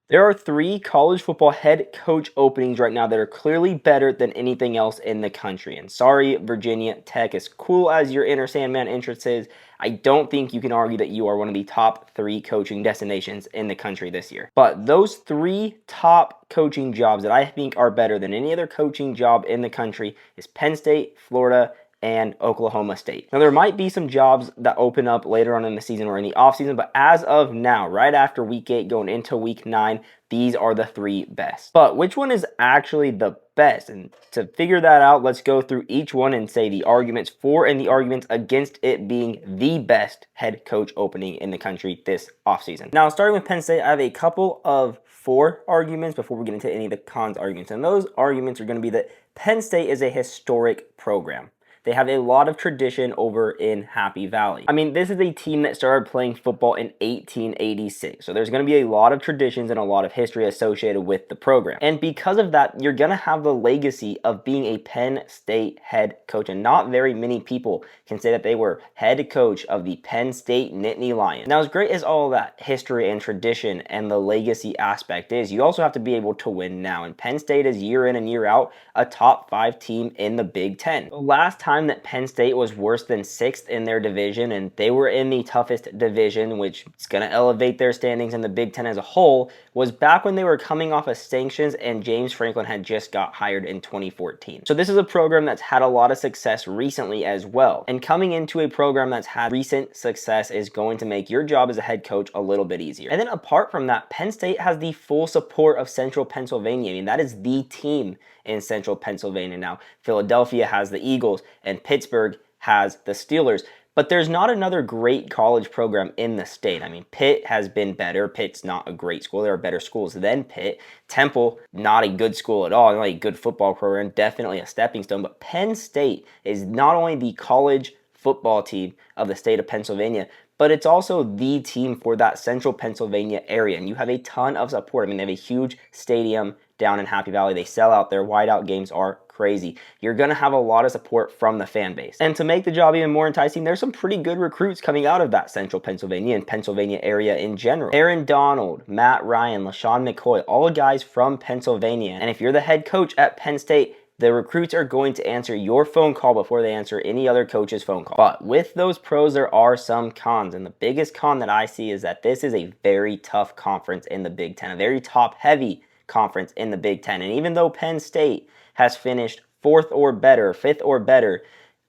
There are 3 college football head coach openings right now that are clearly better than anything else in the country. And sorry, Virginia Tech, as cool as your Enter Sandman interest is, I don't think you can argue that you are one of the top 3 coaching destinations in the country this year. But those 3 top coaching jobs that I think are better than any other coaching job in the country is Penn State, Florida, and Oklahoma State. Now, there might be some jobs that open up later on in the season or in the offseason, but as of now, right after week 8 going into week 9, these are the 3 best. But which one is actually the best? And to figure that out, let's go through each one and say the arguments for and the arguments against it being the best head coach opening in the country this offseason. Now, starting with Penn State, I have a couple of 4 arguments before we get into any of the cons arguments. And those arguments are going to be that Penn State is a historic program. They have a lot of tradition over in Happy Valley. I mean, this is a team that started playing football in 1886. So there's going to be a lot of traditions and a lot of history associated with the program. And because of that, you're going to have the legacy of being a Penn State head coach. And not very many people can say that they were head coach of the Penn State Nittany Lions. Now, as great as all of that history and tradition and the legacy aspect is, you also have to be able to win now. And Penn State is year in and year out a top 5 team in the Big Ten. The last time that Penn State was worse than 6th in their division, and they were in the toughest division, which is going to elevate their standings in the Big Ten as a whole, was back when they were coming off of sanctions and James Franklin had just got hired in 2014. So this is a program that's had a lot of success recently as well. And coming into a program that's had recent success is going to make your job as a head coach a little bit easier. And then apart from that, Penn State has the full support of Central Pennsylvania. I mean, that is the team in Central Pennsylvania now. Philadelphia has the Eagles and Pittsburgh has the Steelers. But there's not another great college program in the state. I mean, Pitt has been better. Pitt's not a great school. There are better schools than Pitt. Temple, not a good school at all. Not a good football program. Definitely a stepping stone. But Penn State is not only the college football team of the state of Pennsylvania, but it's also the team for that Central Pennsylvania area. And you have a ton of support. I mean, they have a huge stadium down in Happy Valley. They sell out. Their whiteout games are crazy. You're going to have a lot of support from the fan base. And to make the job even more enticing, there's some pretty good recruits coming out of that Central Pennsylvania and Pennsylvania area in general. Aaron Donald, Matt Ryan, LaShawn McCoy, all guys from Pennsylvania. And if you're the head coach at Penn State, the recruits are going to answer your phone call before they answer any other coach's phone call. But with those pros, there are some cons. And the biggest con that I see is that this is a very tough conference in the Big Ten, a very top-heavy conference in the Big Ten. And even though Penn State has finished 4th or better, 5th or better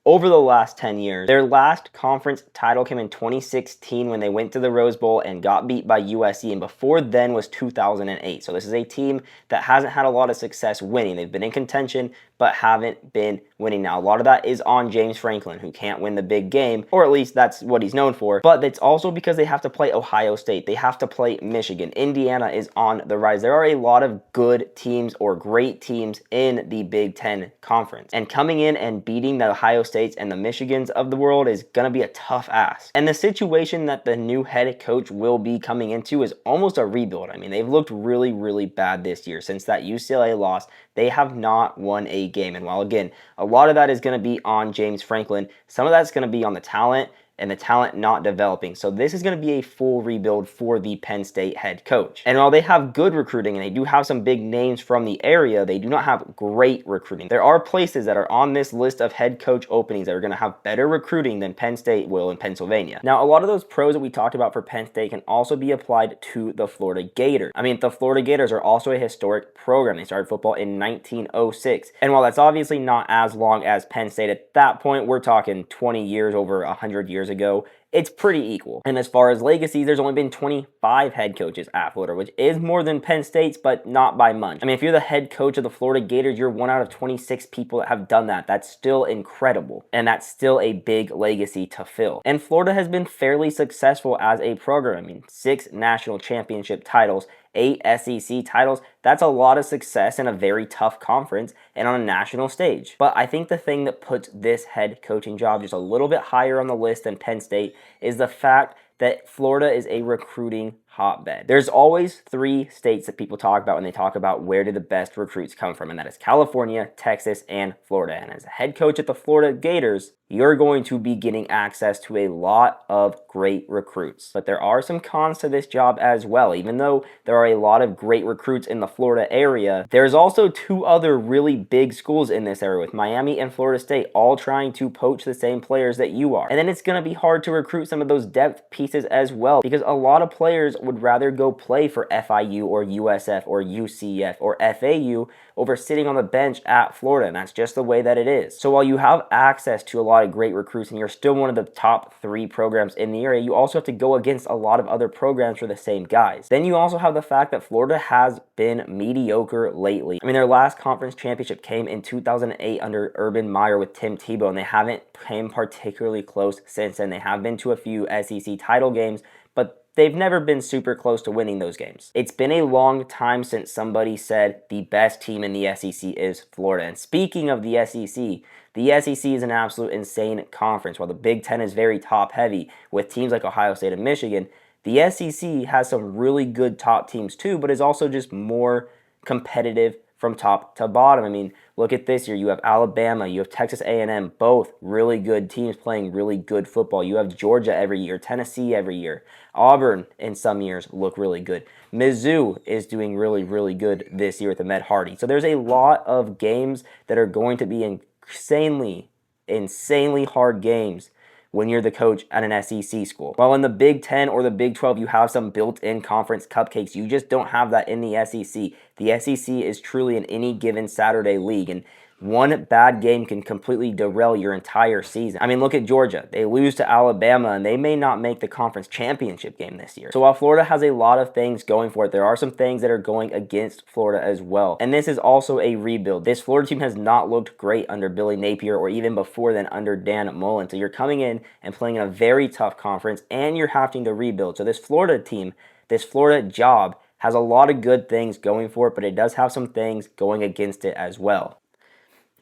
over the last 10 years, their last conference title came in 2016 when they went to the Rose Bowl and got beat by USC, and before then was 2008. So this is a team that hasn't had a lot of success winning. They've been in contention, but haven't been winning. Now, a lot of that is on James Franklin, who can't win the big game, or at least that's what he's known for. But it's also because they have to play Ohio State. They have to play Michigan. Indiana is on the rise. There are a lot of good teams or great teams in the Big Ten Conference. And coming in and beating the Ohio States and the Michigans of the world is going to be a tough ask. And the situation that the new head coach will be coming into is almost a rebuild. I mean, they've looked really, really bad this year. Since that UCLA loss, they have not won a game. And while, again, a lot of that is going to be on James Franklin, some of that's going to be on the talent and the talent not developing. So this is going to be a full rebuild for the Penn State head coach. And while they have good recruiting and they do have some big names from the area, they do not have great recruiting. There are places that are on this list of head coach openings that are going to have better recruiting than Penn State will in Pennsylvania. Now, a lot of those pros that we talked about for Penn State can also be applied to the Florida Gators. I mean, the Florida Gators are also a historic program. They started football in 1906. And while that's obviously not as long as Penn State, at that point, we're talking 20 years, over 100 years ago, it's pretty equal. And as far as legacies, there's only been 25 head coaches at Florida, which is more than Penn State's, but not by much. I mean, if you're the head coach of the Florida Gators, you're 1 out of 26 people that have done that. That's still incredible. And that's still a big legacy to fill. And Florida has been fairly successful as a program. I mean, 6 national championship titles, 8 SEC titles. That's a lot of success in a very tough conference and on a national stage. But I think the thing that puts this head coaching job just a little bit higher on the list than Penn State is the fact that Florida is a recruiting hotbed. There's always three states that people talk about when they talk about where do the best recruits come from, and that is California, Texas, and Florida. And as a head coach at the Florida Gators, you're going to be getting access to a lot of great recruits. But there are some cons to this job as well. Even though there are a lot of great recruits in the Florida area, there's also two other really big schools in this area with Miami and Florida State all trying to poach the same players that you are. And then it's going to be hard to recruit some of those depth pieces as well, because a lot of players would rather go play for FIU or USF or UCF or FAU over sitting on the bench at Florida, and that's just the way that it is. So while you have access to a lot of great recruits and you're still one of the top 3 programs in the area, you also have to go against a lot of other programs for the same guys. Then you also have the fact that Florida has been mediocre lately. I mean, their last conference championship came in 2008 under Urban Meyer with Tim Tebow, and they haven't came particularly close since then. They have been to a few SEC title games, but they've never been super close to winning those games. It's been a long time since somebody said the best team in the SEC is Florida. And speaking of the SEC is an absolute insane conference. While the Big Ten is very top heavy with teams like Ohio State and Michigan, the SEC has some really good top teams too, but is also just more competitive from top to bottom. I mean, look at this year. You have Alabama, you have Texas A&M, both really good teams playing really good football. You have Georgia every year, Tennessee every year. Auburn in some years look really good. Mizzou is doing really, really good this year with Ahmed Hardy. So there's a lot of games that are going to be insanely hard games when you're the coach at an SEC school. While in the Big 10 or the Big 12, you have some built-in conference cupcakes. You just don't have that in the SEC. The SEC is truly an any given Saturday league, and one bad game can completely derail your entire season. I mean, look at Georgia. They lose to Alabama, and they may not make the conference championship game this year. So while Florida has a lot of things going for it, there are some things that are going against Florida as well. And this is also a rebuild. This Florida team has not looked great under Billy Napier or even before then under Dan Mullen. So you're coming in and playing in a very tough conference, and you're having to rebuild. So this Florida team, this Florida job, has a lot of good things going for it, but it does have some things going against it as well.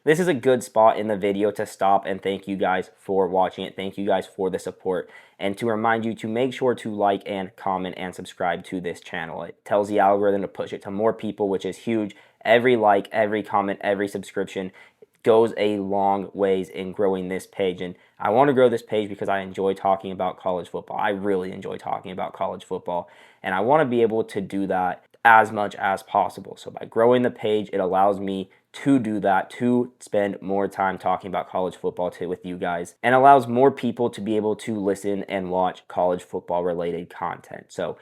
This is a good spot in the video to stop and thank you guys for watching it. Thank you guys for the support, and to remind you to make sure to like and comment and subscribe to this channel. It tells the algorithm to push it to more people, which is huge. Every like, every comment, every subscription goes a long ways in growing this page, and I want to grow this page because I enjoy talking about college football. I really enjoy talking about college football, and I want to be able to do that as much as possible. So by growing the page, it allows me to do that, to spend more time talking about college football with you guys, and allows more people to be able to listen and watch college football related content. So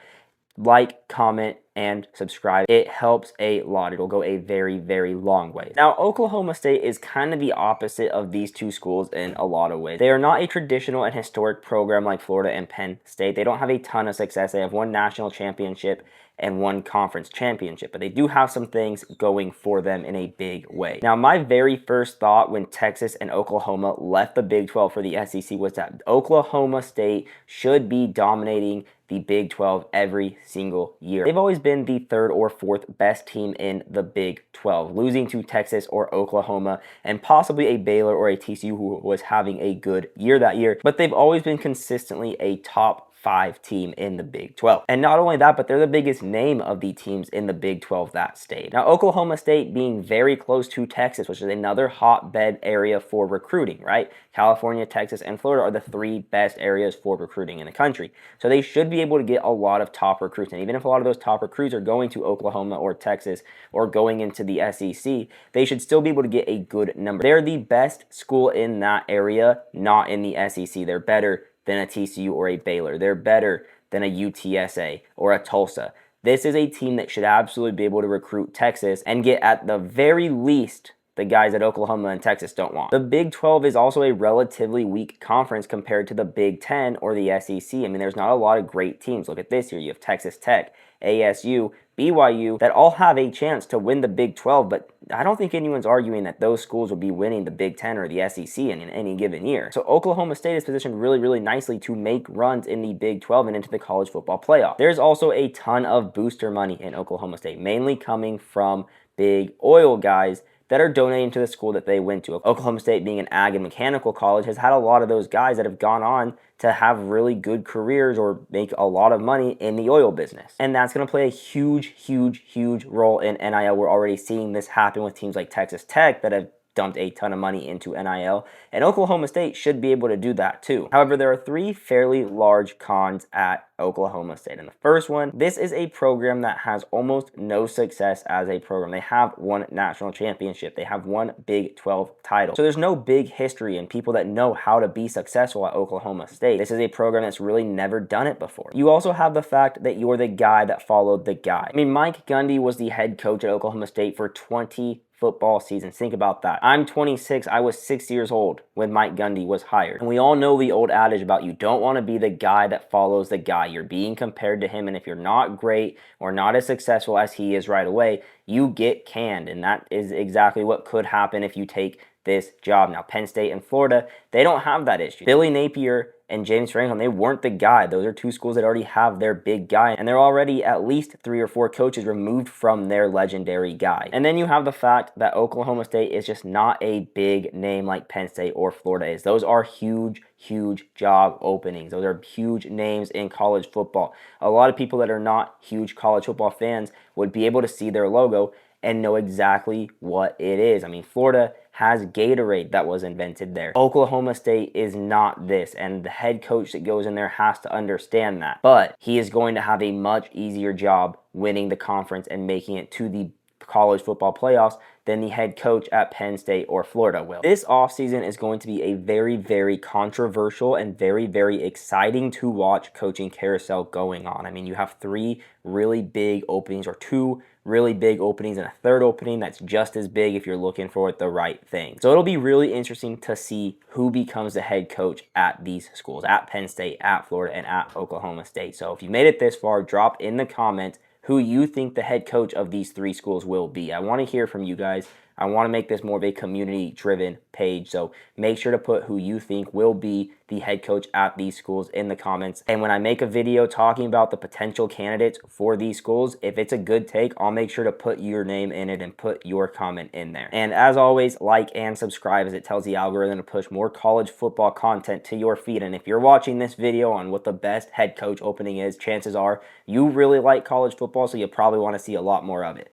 like, comment, and subscribe. It helps a lot. It'll go a very, very long way. Now, Oklahoma State is kind of the opposite of these two schools in a lot of ways. They are not a traditional and historic program like Florida and Penn State. They don't have a ton of success. They have one national championship and one conference championship, but they do have some things going for them in a big way. Now, my very first thought when Texas and Oklahoma left the Big 12 for the SEC was that Oklahoma State should be dominating the Big 12 every single year. They've always been the 3rd or 4th best team in the Big 12, losing to Texas or Oklahoma and possibly a Baylor or a TCU who was having a good year that year, but they've always been consistently a top 5 team in the Big 12. And not only that, but they're the biggest name of the teams in the Big 12 that stayed. Now, Oklahoma State being very close to Texas, which is another hotbed area for recruiting, right? California, Texas, and Florida are the 3 best areas for recruiting in the country. So they should be able to get a lot of top recruits. And even if a lot of those top recruits are going to Oklahoma or Texas or going into the SEC, they should still be able to get a good number. They're the best school in that area, not in the SEC. They're better than a TCU or a Baylor. They're better than a UTSA or a Tulsa. This is a team that should absolutely be able to recruit Texas and get at the very least the guys that Oklahoma and Texas don't want. The Big 12 is also a relatively weak conference compared to the Big 10 or the SEC. I mean, there's not a lot of great teams. Look at this year. You have Texas Tech, ASU, BYU that all have a chance to win the Big 12, but I don't think anyone's arguing that those schools will be winning the Big 10 or the SEC in any given year. So Oklahoma State is positioned really, really nicely to make runs in the Big 12 and into the college football playoff. There's also a ton of booster money in Oklahoma State, mainly coming from big oil guys that are donating to the school that they went to. Oklahoma State, being an ag and mechanical college, has had a lot of those guys that have gone on to have really good careers or make a lot of money in the oil business. And that's going to play a huge, huge, huge role in NIL. We're already seeing this happen with teams like Texas Tech that have dumped a ton of money into NIL, and Oklahoma State should be able to do that too. However, there are three fairly large cons at Oklahoma State. And the first one, this is a program that has almost no success as a program. They have one national championship. They have one Big 12 title. So there's no big history and people that know how to be successful at Oklahoma State. This is a program that's really never done it before. You also have the fact that you're the guy that followed the guy. I mean, Mike Gundy was the head coach at Oklahoma State for 20 football seasons. Think about that. I'm 26. I was 6 years old when Mike Gundy was hired. And we all know the old adage about you don't want to be the guy that follows the guy. You're being compared to him, and if you're not great or not as successful as he is right away, you get canned. And that is exactly what could happen if you take this job. Now, Penn State and Florida, they don't have that issue. Billy Napier and James Franklin, they weren't the guy. Those are two schools that already have their big guy, and they're already at least 3 or 4 coaches removed from their legendary guy. And then you have the fact that Oklahoma State is just not a big name like Penn State or Florida is. Those are huge, huge job openings. Those are huge names in college football. A lot of people that are not huge college football fans would be able to see their logo and know exactly what it is. I mean, Florida has Gatorade that was invented there. Oklahoma State is not this, and the head coach that goes in there has to understand that. But he is going to have a much easier job winning the conference and making it to the college football playoffs than the head coach at Penn State or Florida will. This offseason is going to be a very, very controversial and very, very exciting to watch coaching carousel going on. I mean, you have 3 really big openings, or 2 really big openings, and a third opening that's just as big if you're looking for the right thing. So it'll be really interesting to see who becomes the head coach at these schools, at Penn State, at Florida, and at Oklahoma State. So if you made it this far, drop in the comments who you think the head coach of these 3 schools will be. I want to hear from you guys. I want to make this more of a community-driven page, so make sure to put who you think will be the head coach at these schools in the comments. And when I make a video talking about the potential candidates for these schools, if it's a good take, I'll make sure to put your name in it and put your comment in there. And as always, like and subscribe, as it tells the algorithm to push more college football content to your feed. And if you're watching this video on what the best head coach opening is, chances are you really like college football, so you probably want to see a lot more of it.